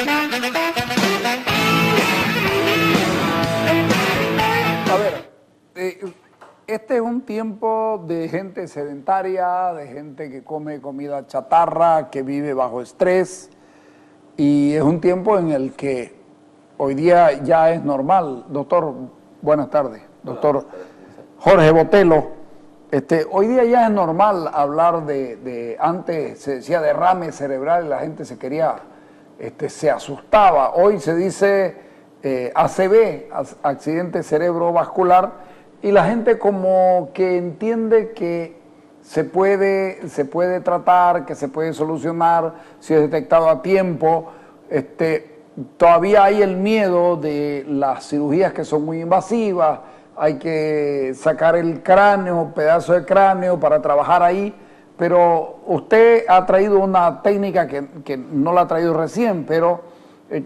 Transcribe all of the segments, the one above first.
A ver, este es un tiempo de gente sedentaria, de gente que come comida chatarra, que vive bajo estrés, y es un tiempo en el que hoy día ya es normal. Doctor, buenas tardes. Doctor Jorge Botelho, hoy día ya es normal hablar antes se decía derrame cerebral y la gente se quería, se asustaba. Hoy se dice ACV, accidente cerebrovascular, y la gente como que entiende que se puede tratar, que se puede solucionar si es detectado a tiempo. Todavía hay el miedo de las cirugías que son muy invasivas, hay que sacar el cráneo, pedazo de cráneo para trabajar ahí, pero usted ha traído una técnica que no la ha traído recién, pero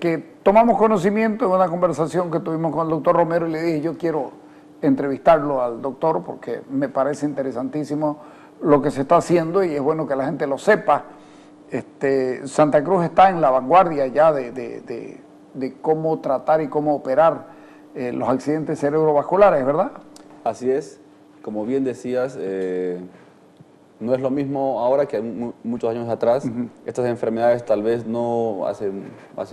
que tomamos conocimiento en una conversación que tuvimos con el doctor Romero, y le dije, yo quiero entrevistarlo al doctor porque me parece interesantísimo lo que se está haciendo y es bueno que la gente lo sepa. Santa Cruz está en la vanguardia ya de cómo tratar y cómo operar los accidentes cerebrovasculares, ¿verdad? Así es, como bien decías, no es lo mismo ahora que muchos años atrás. Estas enfermedades tal vez no hace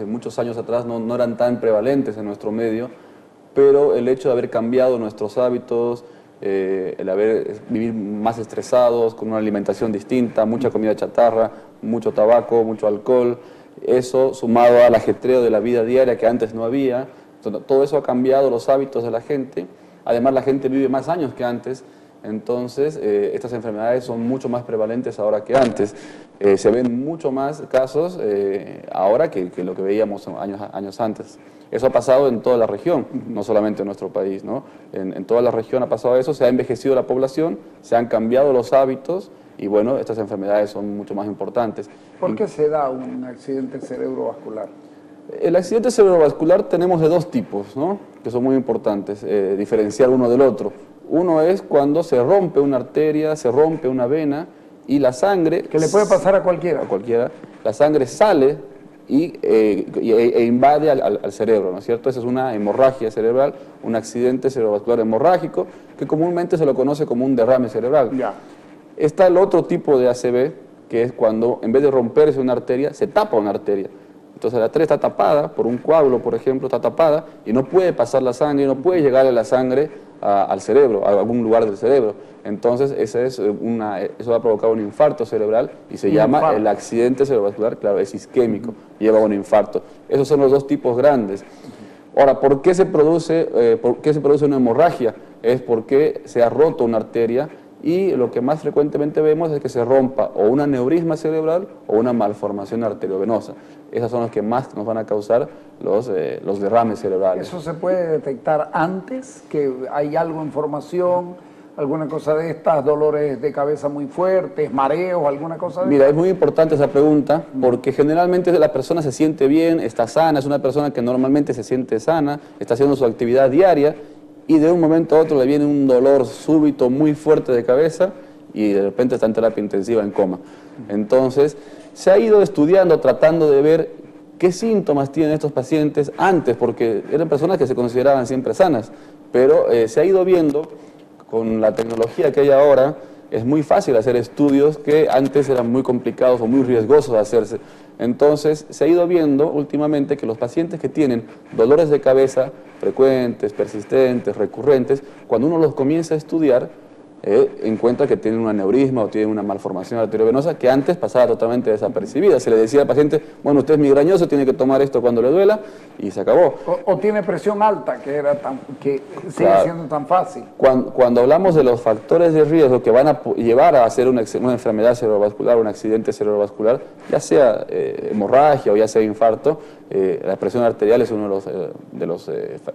muchos años atrás no eran tan prevalentes en nuestro medio, pero el hecho de haber cambiado nuestros hábitos, el vivir más estresados, con una alimentación distinta, mucha comida chatarra, mucho tabaco, mucho alcohol, eso sumado al ajetreo de la vida diaria que antes no había, todo eso ha cambiado los hábitos de la gente. Además, la gente vive más años que antes, entonces estas enfermedades son mucho más prevalentes ahora que antes. Se ven mucho más casos ahora que lo que veíamos años antes. Eso ha pasado en toda la región, no solamente en nuestro país, ¿no? En toda la región ha pasado eso, se ha envejecido la población, se han cambiado los hábitos y bueno, estas enfermedades son mucho más importantes. ¿Por qué se da un accidente cerebrovascular? El accidente cerebrovascular tenemos de dos tipos, ¿no? Que son muy importantes, diferenciar uno del otro. Uno es cuando se rompe una arteria, se rompe una vena y la sangre... Que le puede pasar a cualquiera. A cualquiera. La sangre sale e invade al cerebro, ¿no es cierto? Esa es una hemorragia cerebral, un accidente cerebrovascular hemorrágico, que comúnmente se lo conoce como un derrame cerebral. Ya. Está el otro tipo de ACV, que es cuando en vez de romperse una arteria, se tapa una arteria. Entonces la arteria está tapada por un coágulo, por ejemplo, está tapada y no puede pasar la sangre, no puede llegar a la sangre al cerebro, a algún lugar del cerebro. Entonces eso va a provocar un infarto cerebral y se llama el accidente cerebrovascular, claro, es isquémico, lleva a un infarto. Esos son los dos tipos grandes. Ahora, ¿por qué se produce una hemorragia? Es porque se ha roto una arteria y lo que más frecuentemente vemos es que se rompa o un aneurisma cerebral o una malformación arteriovenosa. Esas son las que más nos van a causar los derrames cerebrales. ¿Eso se puede detectar antes, que hay algo en formación, alguna cosa de estas, dolores de cabeza muy fuertes, mareos, alguna cosa de Mira, es muy importante esa pregunta porque generalmente la persona se siente bien, está sana, es una persona que normalmente se siente sana, está haciendo su actividad diaria y de un momento a otro le viene un dolor súbito muy fuerte de cabeza y de repente está en terapia intensiva en coma. Entonces, se ha ido estudiando, tratando de ver qué síntomas tienen estos pacientes antes, porque eran personas que se consideraban siempre sanas, pero se ha ido viendo, con la tecnología que hay ahora, es muy fácil hacer estudios que antes eran muy complicados o muy riesgosos de hacerse. Entonces, se ha ido viendo últimamente que los pacientes que tienen dolores de cabeza frecuentes, persistentes, recurrentes, cuando uno los comienza a estudiar, encuentra que tienen un aneurisma o tienen una malformación arteriovenosa que antes pasaba totalmente desapercibida. Se le decía al paciente, bueno, usted es migrañoso, tiene que tomar esto cuando le duela, y se acabó. O tiene presión alta, que sigue siendo tan fácil. Cuando hablamos de los factores de riesgo que van a llevar a hacer una enfermedad cerebrovascular, un accidente cerebrovascular, ya sea hemorragia o ya sea infarto, la presión arterial es uno de los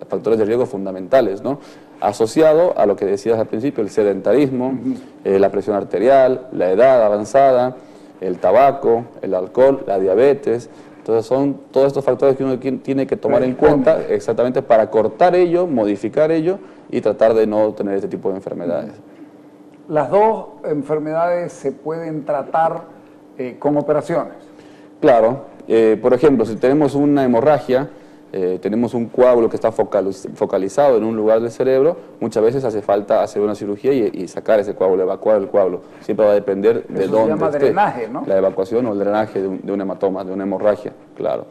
factores de riesgo fundamentales, ¿no? Asociado a lo que decías al principio, el sedentarismo, la presión arterial, la edad avanzada, el tabaco, el alcohol, la diabetes. Entonces son todos estos factores que uno tiene que tomar en cuenta exactamente para cortar ello, modificar ello y tratar de no tener este tipo de enfermedades. Las dos enfermedades se pueden tratar con operaciones. Claro, Por ejemplo, si tenemos una hemorragia, tenemos un coágulo que está focalizado en un lugar del cerebro, muchas veces hace falta hacer una cirugía y sacar ese coágulo, evacuar el coágulo. Siempre va a depender de Eso dónde se llama esté. drenaje, ¿no? La evacuación o el drenaje de un hematoma, de una hemorragia, claro.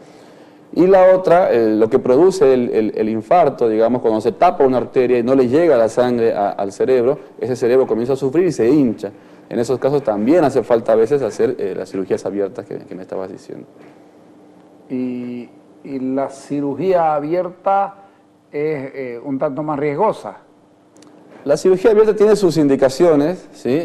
Y la otra, lo que produce el infarto, digamos, cuando se tapa una arteria y no le llega la sangre al cerebro, ese cerebro comienza a sufrir y se hincha. En esos casos también hace falta a veces hacer las cirugías abiertas que me estabas diciendo. Y la cirugía abierta es un tanto más riesgosa. La cirugía abierta tiene sus indicaciones, ¿sí?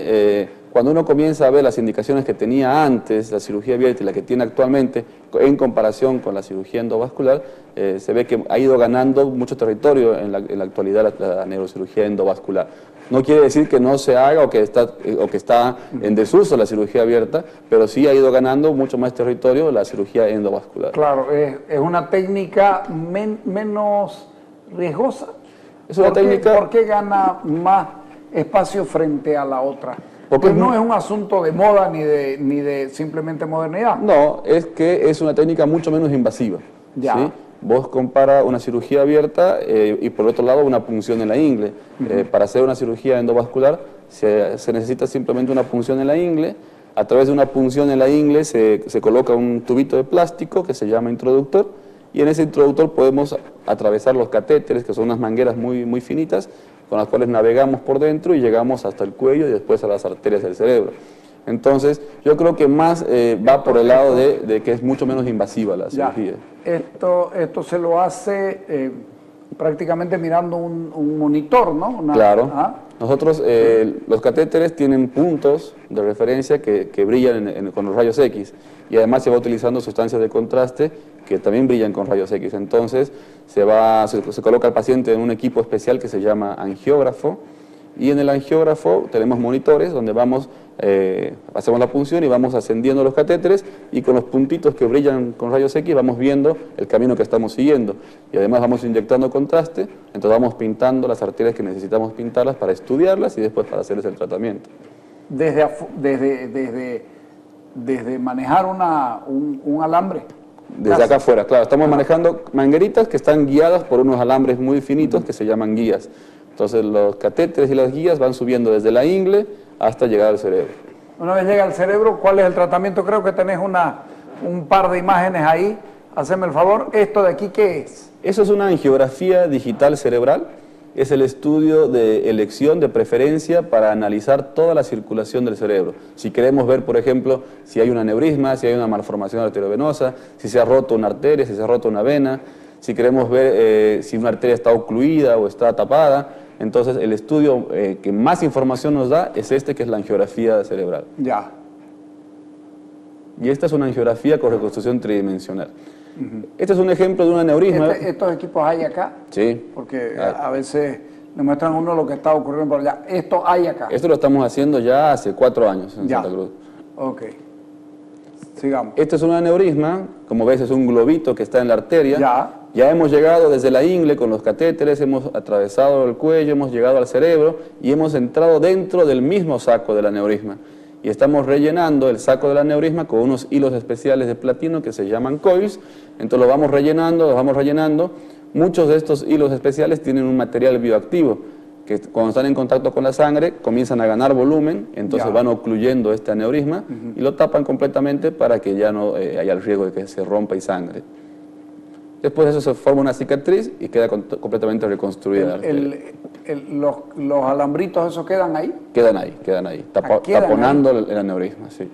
Cuando uno comienza a ver las indicaciones que tenía antes, la cirugía abierta y la que tiene actualmente, en comparación con la cirugía endovascular, se ve que ha ido ganando mucho territorio en la actualidad la neurocirugía endovascular. No quiere decir que no se haga o que está en desuso la cirugía abierta, pero sí ha ido ganando mucho más territorio la cirugía endovascular. Claro, es una técnica menos riesgosa. Es una técnica... ¿Por qué gana más espacio frente a la otra? Porque no es un asunto de moda ni de simplemente modernidad. No, es que es una técnica mucho menos invasiva. Ya. ¿Sí? Vos comparas una cirugía abierta y por otro lado una punción en la ingle. Para hacer una cirugía endovascular se necesita simplemente una punción en la ingle. A través de una punción en la ingle se coloca un tubito de plástico que se llama introductor y en ese introductor podemos atravesar los catéteres, que son unas mangueras muy finitas, con las cuales navegamos por dentro y llegamos hasta el cuello y después a las arterias del cerebro. Entonces, yo creo que más va por el lado de que es mucho menos invasiva la cirugía. Esto se lo hace prácticamente mirando un monitor, ¿no? Claro. Nosotros, los catéteres tienen puntos de referencia que brillan con los rayos X y además se va utilizando sustancias de contraste que también brillan con rayos X. Entonces, se coloca al paciente en un equipo especial que se llama angiógrafo y en el angiógrafo tenemos monitores donde hacemos la punción y vamos ascendiendo los catéteres y con los puntitos que brillan con rayos X vamos viendo el camino que estamos siguiendo y además vamos inyectando contraste, entonces vamos pintando las arterias que necesitamos pintarlas para estudiarlas y después para hacerles el tratamiento. Desde manejar un alambre. Desde acá afuera, claro, estamos manejando mangueritas que están guiadas por unos alambres muy finitos que se llaman guías. Entonces los catéteres y las guías van subiendo desde la ingle hasta llegar al cerebro. Una vez llega al cerebro, ¿cuál es el tratamiento? Creo que tenés un par de imágenes ahí. Haceme el favor. ¿Esto de aquí qué es? Eso es una angiografía digital cerebral. Es el estudio de elección de preferencia para analizar toda la circulación del cerebro. Si queremos ver, por ejemplo, si hay un aneurisma, si hay una malformación arteriovenosa, si se ha roto una arteria, si se ha roto una vena, si queremos ver si una arteria está ocluida o está tapada. Entonces, el estudio que más información nos da es que es la angiografía cerebral. Ya. Y esta es una angiografía con reconstrucción tridimensional. Este es un ejemplo de un aneurisma. ¿Estos equipos hay acá? Sí. Porque a veces le muestran a uno lo que está ocurriendo por allá. ¿Esto hay acá? Esto lo estamos haciendo ya hace 4 años en Santa Cruz. Ok. Sigamos. Este es un aneurisma, como ves es un globito que está en la arteria. Ya hemos llegado desde la ingle con los catéteres, hemos atravesado el cuello, hemos llegado al cerebro y hemos entrado dentro del mismo saco del aneurisma. Y estamos rellenando el saco del aneurisma con unos hilos especiales de platino que se llaman coils. Entonces lo vamos rellenando. Muchos de estos hilos especiales tienen un material bioactivo que cuando están en contacto con la sangre comienzan a ganar volumen, entonces van ocluyendo este aneurisma y lo tapan completamente para que ya no haya el riesgo de que se rompa y sangre. Después de eso se forma una cicatriz y queda completamente reconstruida. ¿Los alambritos esos quedan ahí? Quedan ahí, taponando el aneurisma, sí.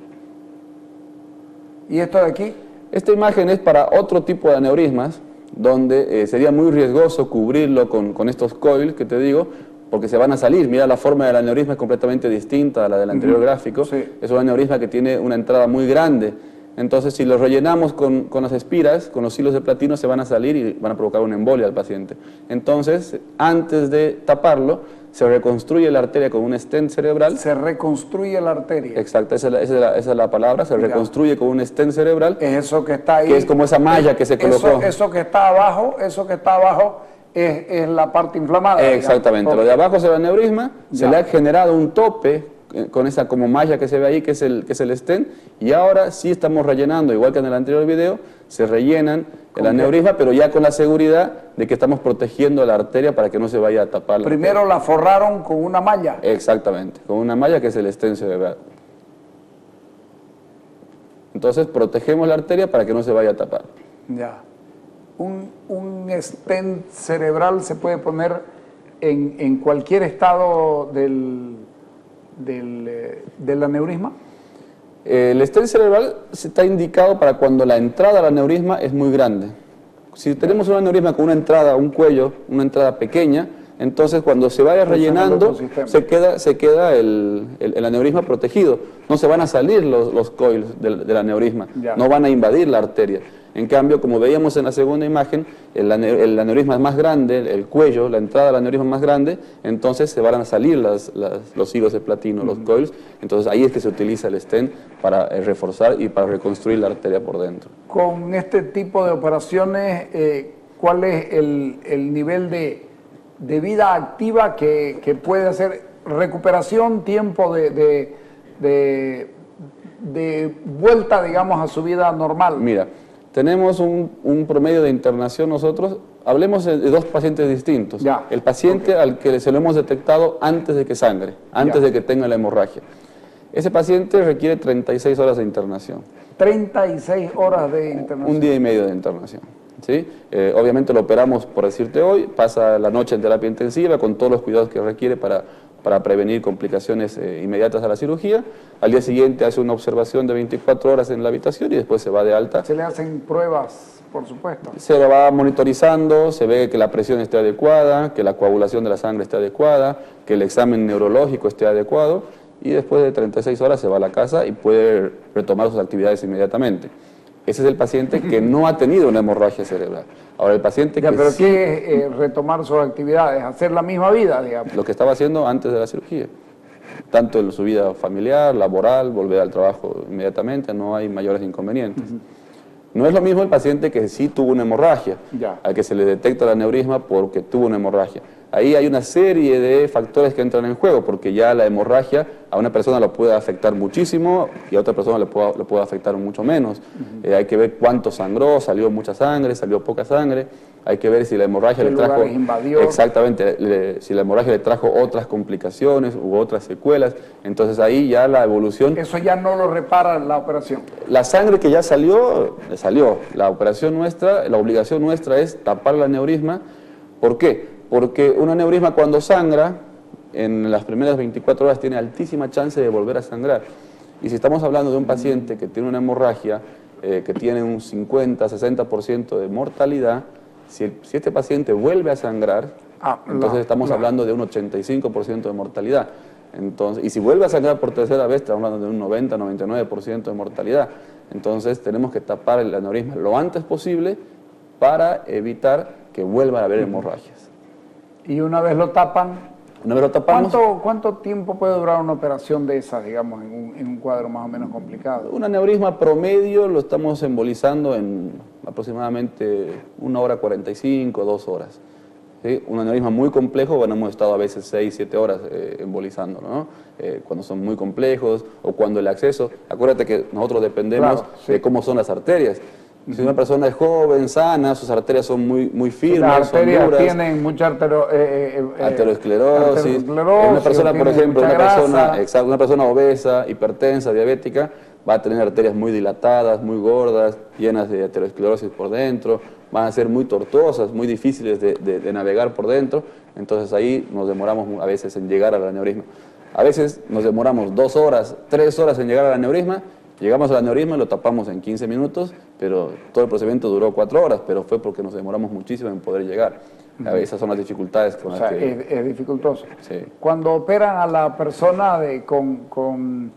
¿Y esto de aquí? Esta imagen es para otro tipo de aneurismas, donde sería muy riesgoso cubrirlo con estos coils que te digo, porque se van a salir. Mira, la forma del aneurisma es completamente distinta a la del anterior gráfico. Sí. Es un aneurisma que tiene una entrada muy grande. Entonces, si lo rellenamos con las espiras, con los hilos de platino, se van a salir y van a provocar una embolia al paciente. Entonces, antes de taparlo, se reconstruye la arteria con un stent cerebral. Se reconstruye la arteria. Exacto, esa es la palabra, se reconstruye con un stent cerebral. Es eso que está ahí. Que es como esa malla que se colocó. Eso que está abajo, es la parte inflamada. Exactamente, lo de abajo es el aneurisma, se le ha generado un tope con esa como malla que se ve ahí, que es el stent, y ahora sí estamos rellenando, igual que en el anterior video, se rellenan el aneurisma, pero ya con la seguridad de que estamos protegiendo la arteria para que no se vaya a tapar. Primero la forraron con una malla. Exactamente, con una malla que es el stent cerebral. Entonces protegemos la arteria para que no se vaya a tapar. Ya. Un stent cerebral se puede poner en cualquier estado del aneurisma. El stent cerebral está indicado para cuando la entrada al aneurisma es muy grande. Si tenemos un aneurisma con una entrada, un cuello, una entrada pequeña, entonces cuando se vaya rellenando se queda el aneurisma protegido. No se van a salir los coils del aneurisma, no van a invadir la arteria. En cambio, como veíamos en la segunda imagen, el aneurisma es más grande, el cuello, la entrada del aneurisma es más grande, entonces se van a salir los hilos de platino, los coils, entonces ahí es que se utiliza el stent para reforzar y para reconstruir la arteria por dentro. Con este tipo de operaciones, ¿cuál es el nivel de vida activa que puede hacer recuperación, tiempo de vuelta, digamos, a su vida normal? Mira, tenemos un promedio de internación nosotros, hablemos de dos pacientes distintos. Ya. El paciente al que se lo hemos detectado antes de que sangre, antes de que tenga la hemorragia. Ese paciente requiere 36 horas de internación. 36 horas de internación. Un día y medio de internación. ¿Sí? Obviamente lo operamos, por decirte hoy, pasa la noche en terapia intensiva con todos los cuidados que requiere para prevenir complicaciones inmediatas a la cirugía. Al día siguiente hace una observación de 24 horas en la habitación y después se va de alta. Se le hacen pruebas, por supuesto. Se lo va monitorizando, se ve que la presión esté adecuada, que la coagulación de la sangre esté adecuada, que el examen neurológico esté adecuado y después de 36 horas se va a la casa y puede retomar sus actividades inmediatamente. Ese es el paciente que no ha tenido una hemorragia cerebral. Ahora, el paciente que pero sí, ¿qué es retomar sus actividades? ¿Hacer la misma vida, digamos? lo que estaba haciendo antes de la cirugía. Tanto en su vida familiar, laboral, volver al trabajo inmediatamente, no hay mayores inconvenientes. No es lo mismo el paciente que sí tuvo una hemorragia, al que se le detecta el aneurisma porque tuvo una hemorragia. Ahí hay una serie de factores que entran en juego, porque ya la hemorragia a una persona lo puede afectar muchísimo y a otra persona le puede afectar mucho menos. Hay que ver cuánto sangró, salió mucha sangre, salió poca sangre. Hay que ver si la hemorragia le trajo... invadió. Exactamente, si la hemorragia le trajo otras complicaciones u otras secuelas. Entonces ahí ya la evolución... Eso ya no lo repara la operación. La sangre que ya salió, salió. La operación nuestra, la obligación nuestra es tapar el aneurisma. ¿Por qué? Porque un aneurisma cuando sangra, en las primeras 24 horas tiene altísima chance de volver a sangrar. Y si estamos hablando de un paciente que tiene una hemorragia, que tiene un 50-60% de mortalidad, si este paciente vuelve a sangrar, entonces estamos hablando de un 85% de mortalidad. Entonces, y si vuelve a sangrar por tercera vez, estamos hablando de un 90-99% de mortalidad. Entonces tenemos que tapar el aneurisma lo antes posible para evitar que vuelvan a haber hemorragias. Y una vez lo tapan, tapamos, ¿cuánto tiempo puede durar una operación de esas, digamos, en un cuadro más o menos complicado? Un aneurisma promedio lo estamos embolizando en aproximadamente 1 hora 45, 2 horas. ¿Sí? Un aneurisma muy complejo, bueno, hemos estado a veces 6, 7 horas embolizándolo, ¿no? Cuando son muy complejos o cuando el acceso, acuérdate que nosotros dependemos de cómo son las arterias. Si una persona es joven, sana, sus arterias son muy firmes, las arterias son duras. Tienen mucha aterosclerosis. Una persona, por ejemplo, una persona obesa, hipertensa, diabética, va a tener arterias muy dilatadas, muy gordas, llenas de aterosclerosis por dentro, van a ser muy tortuosas, muy difíciles de navegar por dentro, entonces ahí nos demoramos a veces en llegar al aneurisma. A veces nos demoramos 2 horas, 3 horas en llegar al aneurisma. Llegamos al aneurisma y lo tapamos en 15 minutos, pero todo el procedimiento duró 4 horas, pero fue porque nos demoramos muchísimo en poder llegar. Esas son las dificultades con las que... Es dificultoso. Sí. Cuando operan a la persona con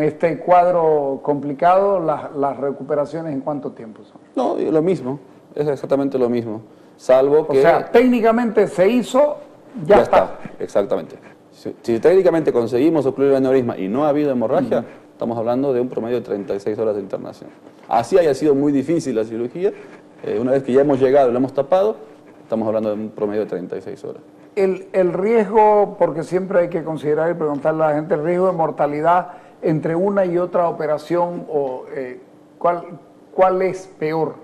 este cuadro complicado, las recuperaciones, ¿en cuánto tiempo son? No, lo mismo, es exactamente lo mismo, salvo que... O sea, técnicamente se hizo, ya está. Exactamente. Si técnicamente conseguimos ocluir el aneurisma y no ha habido hemorragia, estamos hablando de un promedio de 36 horas de internación. Así haya sido muy difícil la cirugía, una vez que ya hemos llegado y lo hemos tapado, estamos hablando de un promedio de 36 horas. el riesgo, porque siempre hay que considerar y preguntarle a la gente, el riesgo de mortalidad entre una y otra operación, o ¿cuál es peor?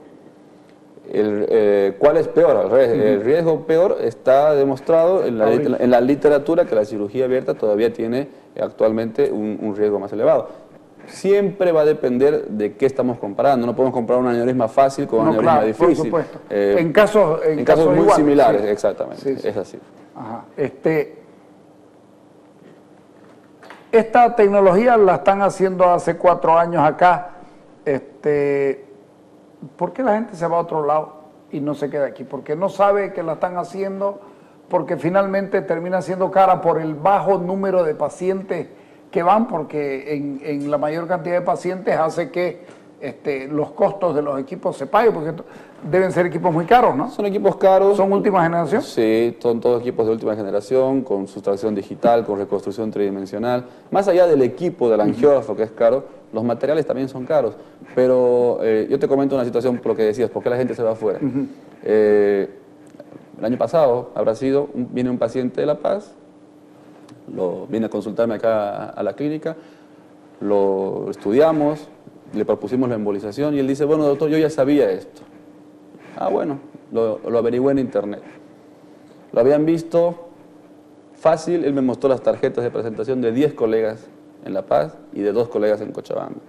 ¿Cuál es peor? El riesgo peor está demostrado en la literatura, que la cirugía abierta todavía tiene actualmente un riesgo más elevado. Siempre va a depender de qué estamos comparando. No podemos comparar un aneurisma fácil con un aneurisma difícil. Por supuesto. En casos muy iguales, similares, sí. exactamente. Sí. Es así. Ajá. Esta tecnología la están haciendo hace 4 años acá. ¿Por qué la gente se va a otro lado y no se queda aquí? Porque no sabe que la están haciendo, porque finalmente termina siendo cara por el bajo número de pacientes que van, porque en la mayor cantidad de pacientes hace que los costos de los equipos se paguen, porque deben ser equipos muy caros, ¿no? Son equipos caros. ¿Son última generación? Sí, son todos equipos de última generación, con sustracción digital, con reconstrucción tridimensional. Más allá del equipo, del angiógrafo, que es caro, los materiales también son caros. Pero yo te comento una situación por lo que decías, ¿por qué la gente se va afuera? El año pasado, viene un paciente de La Paz, viene a consultarme acá a la clínica, lo estudiamos, le propusimos la embolización y él dice, bueno, doctor, yo ya sabía esto. Ah, bueno, lo averigué en internet. Lo habían visto fácil, él me mostró las tarjetas de presentación de 10 colegas en La Paz y de 2 colegas en Cochabamba,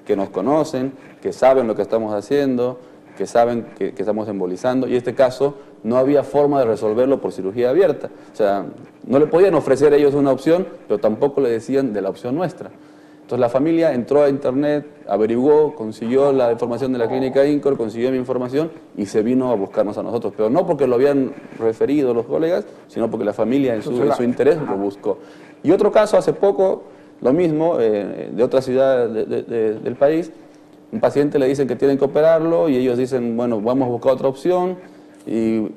que nos conocen, que saben lo que estamos haciendo, que saben que estamos embolizando, y en este caso no había forma de resolverlo por cirugía abierta. O sea, no le podían ofrecer ellos una opción, pero tampoco le decían de la opción nuestra. Entonces la familia entró a internet, averiguó, consiguió la información de la clínica INCOR, consiguió mi información y se vino a buscarnos a nosotros. Pero no porque lo habían referido los colegas, sino porque la familia en su interés lo buscó. Y otro caso hace poco, lo mismo, de otra ciudad del país, un paciente le dicen que tienen que operarlo y ellos dicen, bueno, vamos a buscar otra opción, y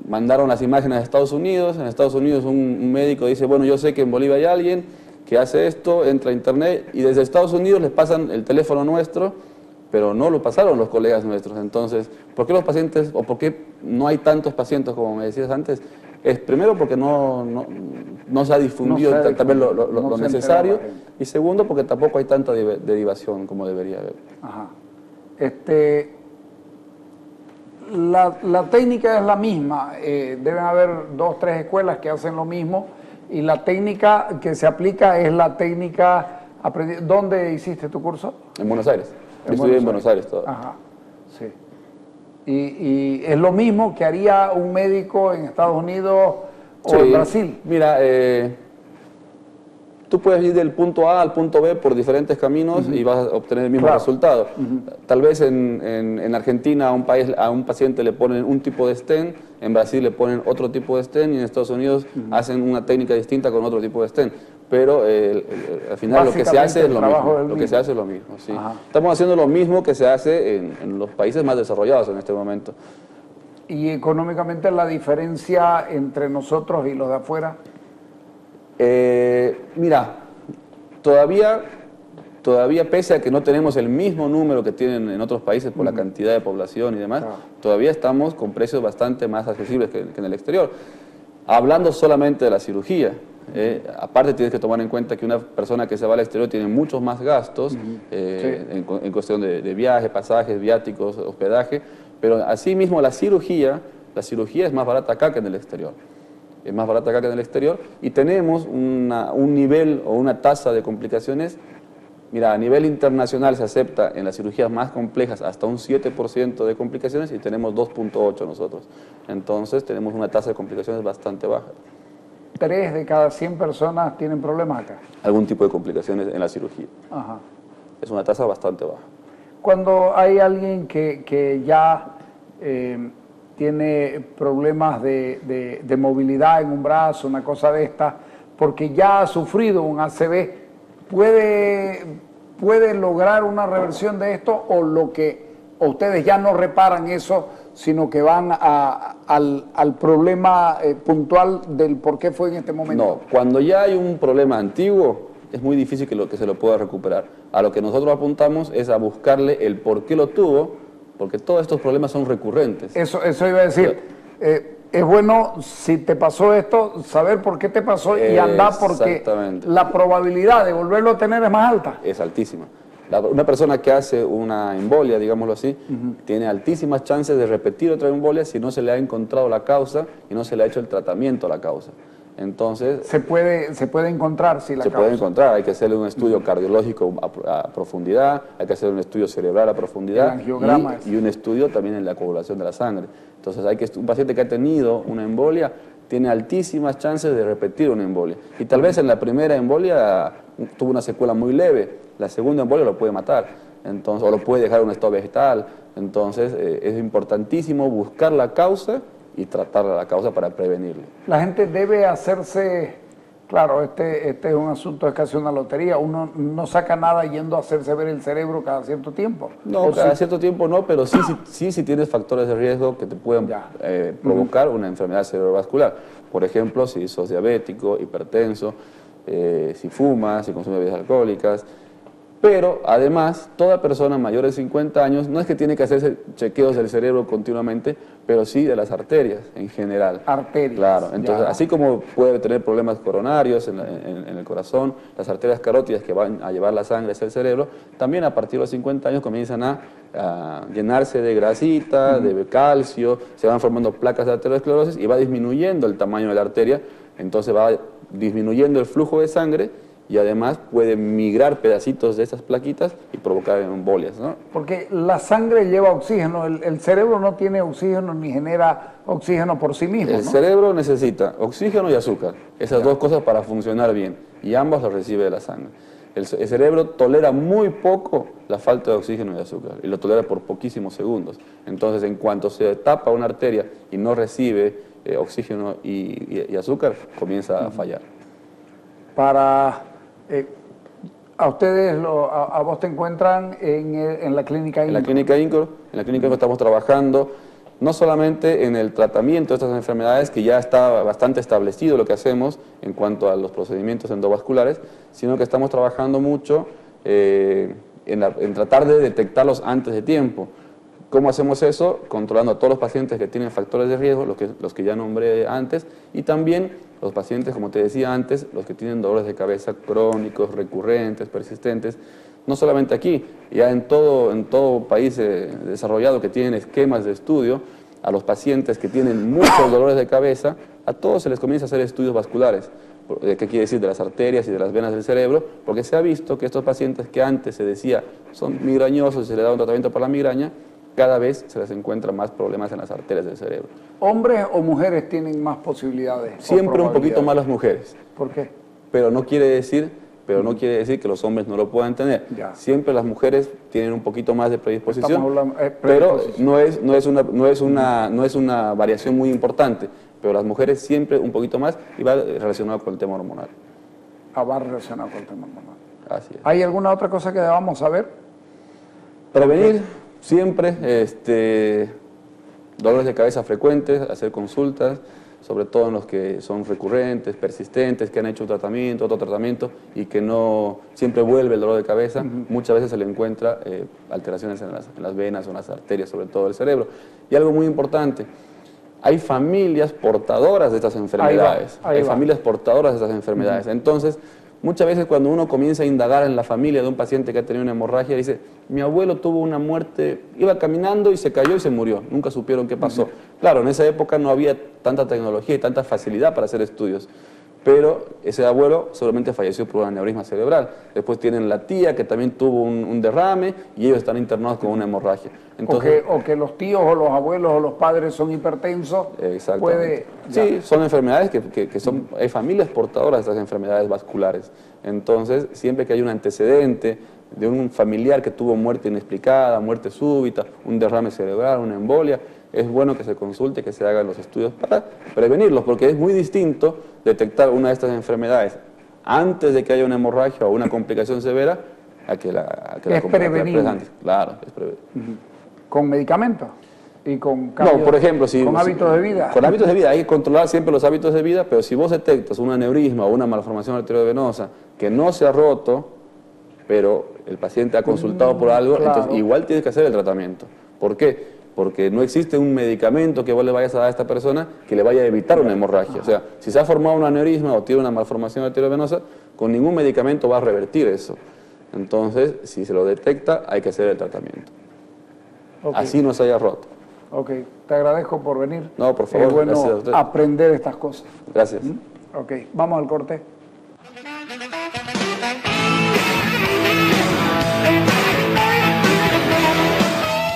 mandaron las imágenes a Estados Unidos. En Estados Unidos un médico dice, bueno, yo sé que en Bolivia hay alguien que hace esto, entra a internet y desde Estados Unidos les pasan el teléfono nuestro, pero no lo pasaron los colegas nuestros. Entonces, ¿por qué los pacientes, o por qué no hay tantos pacientes como me decías antes? Es primero porque no se ha difundido también lo necesario, y segundo porque tampoco hay tanta derivación como debería haber. Ajá. La técnica es la misma, deben haber 2 o 3 escuelas que hacen lo mismo, y la técnica que se aplica es la técnica ¿Dónde hiciste tu curso? En Buenos Aires. Yo estudié en Buenos Aires todo. Ajá, sí. Y es lo mismo que haría un médico en Estados Unidos o en Brasil. Mira, tú puedes ir del punto A al punto B por diferentes caminos y vas a obtener el mismo resultado. Tal vez en Argentina a un paciente le ponen un tipo de stent, en Brasil le ponen otro tipo de stent y en Estados Unidos hacen una técnica distinta con otro tipo de stent. Pero al final lo que se hace es lo mismo. Lo que se hace es lo mismo, sí. Estamos haciendo lo mismo que se hace en los países más desarrollados en este momento. ¿Y económicamente la diferencia entre nosotros y los de afuera? Mira, todavía pese a que no tenemos el mismo número que tienen en otros países por la cantidad de población y demás, todavía estamos con precios bastante más accesibles que en el exterior. Hablando solamente de la cirugía, aparte tienes que tomar en cuenta que una persona que se va al exterior tiene muchos más gastos en cuestión de viaje, pasajes, viáticos, hospedaje, pero asimismo la cirugía es más barata acá que en el exterior. Es más barata acá que en el exterior, y tenemos un nivel o una tasa de complicaciones. Mira, a nivel internacional se acepta en las cirugías más complejas hasta un 7% de complicaciones y tenemos 2.8 nosotros. Entonces tenemos una tasa de complicaciones bastante baja. 3 de cada 100 personas tienen problemas acá. Algún tipo de complicaciones en la cirugía. Ajá. Es una tasa bastante baja. Cuando hay alguien que ya tiene problemas de movilidad en un brazo, una cosa de esta, porque ya ha sufrido un ACV, ¿puede lograr una reversión de esto, o ustedes ya no reparan eso, sino que van al problema puntual del por qué fue en este momento? No, cuando ya hay un problema antiguo, es muy difícil que se lo pueda recuperar. A lo que nosotros apuntamos es a buscarle el por qué lo tuvo, porque todos estos problemas son recurrentes. Eso iba a decir. es bueno, si te pasó esto, saber por qué te pasó y andar, porque la probabilidad de volverlo a tener es más alta. Es altísima. Una persona que hace una embolia, digámoslo así, tiene altísimas chances de repetir otra embolia si no se le ha encontrado la causa y no se le ha hecho el tratamiento a la causa. Entonces, se puede encontrar si la causa. Se puede encontrar, hay que hacerle un estudio cardiológico a profundidad, hay que hacer un estudio cerebral a profundidad y un estudio también en la coagulación de la sangre. Entonces, un paciente que ha tenido una embolia tiene altísimas chances de repetir una embolia. Y tal vez en la primera embolia tuvo una secuela muy leve, la segunda embolia lo puede matar, entonces, o lo puede dejar en un estado vegetal. Entonces, es importantísimo buscar la causa y tratar la causa para prevenirlo. La gente debe hacerse, claro, este es un asunto, es casi una lotería, uno no saca nada yendo a hacerse ver el cerebro cada cierto tiempo. No, cada cierto tiempo no, pero sí tienes factores de riesgo que te pueden provocar una enfermedad cerebrovascular. Por ejemplo, si sos diabético, hipertenso, si fumas, si consumes bebidas alcohólicas. Pero, además, toda persona mayor de 50 años no es que tiene que hacerse chequeos del cerebro continuamente, pero sí de las arterias en general. Arterias. Claro, entonces, así como puede tener problemas coronarios en el corazón, las arterias carótidas que van a llevar la sangre hacia el cerebro, también a partir de los 50 años comienzan a llenarse de grasita, de calcio, se van formando placas de arteriosclerosis y va disminuyendo el tamaño de la arteria, entonces va disminuyendo el flujo de sangre y además puede migrar pedacitos de esas plaquitas y provocar embolias, ¿no? Porque la sangre lleva oxígeno, el cerebro no tiene oxígeno ni genera oxígeno por sí mismo, El cerebro necesita oxígeno y azúcar, esas dos cosas para funcionar bien, y ambas las recibe de la sangre. El cerebro tolera muy poco la falta de oxígeno y azúcar, y lo tolera por poquísimos segundos. Entonces, en cuanto se tapa una arteria y no recibe oxígeno y azúcar, comienza a fallar. A ustedes, a vos te encuentran en la clínica INCOR. En la clínica INCOR estamos trabajando no solamente en el tratamiento de estas enfermedades, que ya está bastante establecido lo que hacemos en cuanto a los procedimientos endovasculares, sino que estamos trabajando mucho en tratar de detectarlos antes de tiempo. ¿Cómo hacemos eso? Controlando a todos los pacientes que tienen factores de riesgo, los que ya nombré antes, y también los pacientes, como te decía antes, los que tienen dolores de cabeza crónicos, recurrentes, persistentes, no solamente aquí, ya en todo país desarrollado que tienen esquemas de estudio, a los pacientes que tienen muchos dolores de cabeza, a todos se les comienza a hacer estudios vasculares. ¿Qué quiere decir? De las arterias y de las venas del cerebro, porque se ha visto que estos pacientes que antes se decía son migrañosos y se les da un tratamiento para la migraña, cada vez se les encuentran más problemas en las arterias del cerebro. ¿Hombres o mujeres tienen más posibilidades? Siempre un poquito más las mujeres. ¿Por qué? Pero no quiere decir que los hombres no lo puedan tener. Ya. Siempre las mujeres tienen un poquito más de predisposición, pero no es una variación muy importante. Pero las mujeres siempre un poquito más y va relacionado con el tema hormonal. Va relacionado con el tema hormonal. Así es. ¿Hay alguna otra cosa que debamos saber? Prevenir siempre dolores de cabeza frecuentes, hacer consultas, sobre todo en los que son recurrentes, persistentes, que han hecho un tratamiento, otro tratamiento y que no siempre vuelve el dolor de cabeza. Muchas veces se le encuentra alteraciones en las venas o en las arterias, sobre todo del cerebro. Y algo muy importante, hay familias portadoras de estas enfermedades. Hay familias portadoras de estas enfermedades. Entonces, muchas veces cuando uno comienza a indagar en la familia de un paciente que ha tenido una hemorragia, dice, mi abuelo tuvo una muerte, iba caminando y se cayó y se murió, nunca supieron qué pasó. Claro, en esa época no había tanta tecnología y tanta facilidad para hacer estudios, pero ese abuelo seguramente falleció por un aneurisma cerebral. Después tienen la tía que también tuvo un derrame y ellos están internados con una hemorragia. Entonces, o que los tíos o los abuelos o los padres son hipertensos. Exactamente. Sí, son enfermedades que son, hay familias portadoras de estas enfermedades vasculares. Entonces, siempre que hay un antecedente de un familiar que tuvo muerte inexplicada, muerte súbita, un derrame cerebral, una embolia, es bueno que se consulte, que se hagan los estudios para prevenirlos, porque es muy distinto detectar una de estas enfermedades antes de que haya una hemorragia o una complicación severa a que la prevenir. Claro, es prevenir. ¿Con medicamentos? Y con cambios, no, por ejemplo, con hábitos de vida. Con hábitos de vida, hay que controlar siempre los hábitos de vida, pero si vos detectas un aneurisma o una malformación arteriovenosa que no se ha roto, pero el paciente ha consultado por algo, claro, entonces igual tienes que hacer el tratamiento. ¿Por qué? porque no existe un medicamento que vos le vayas a dar a esta persona que le vaya a evitar una hemorragia. O sea, si se ha formado un aneurisma o tiene una malformación arteriovenosa, con ningún medicamento va a revertir eso. Entonces, si se lo detecta, hay que hacer el tratamiento. Okay. Así no se haya roto. Ok, te agradezco por venir. No, por favor, es bueno gracias a usted. aprender estas cosas. Gracias. Ok, vamos al corte.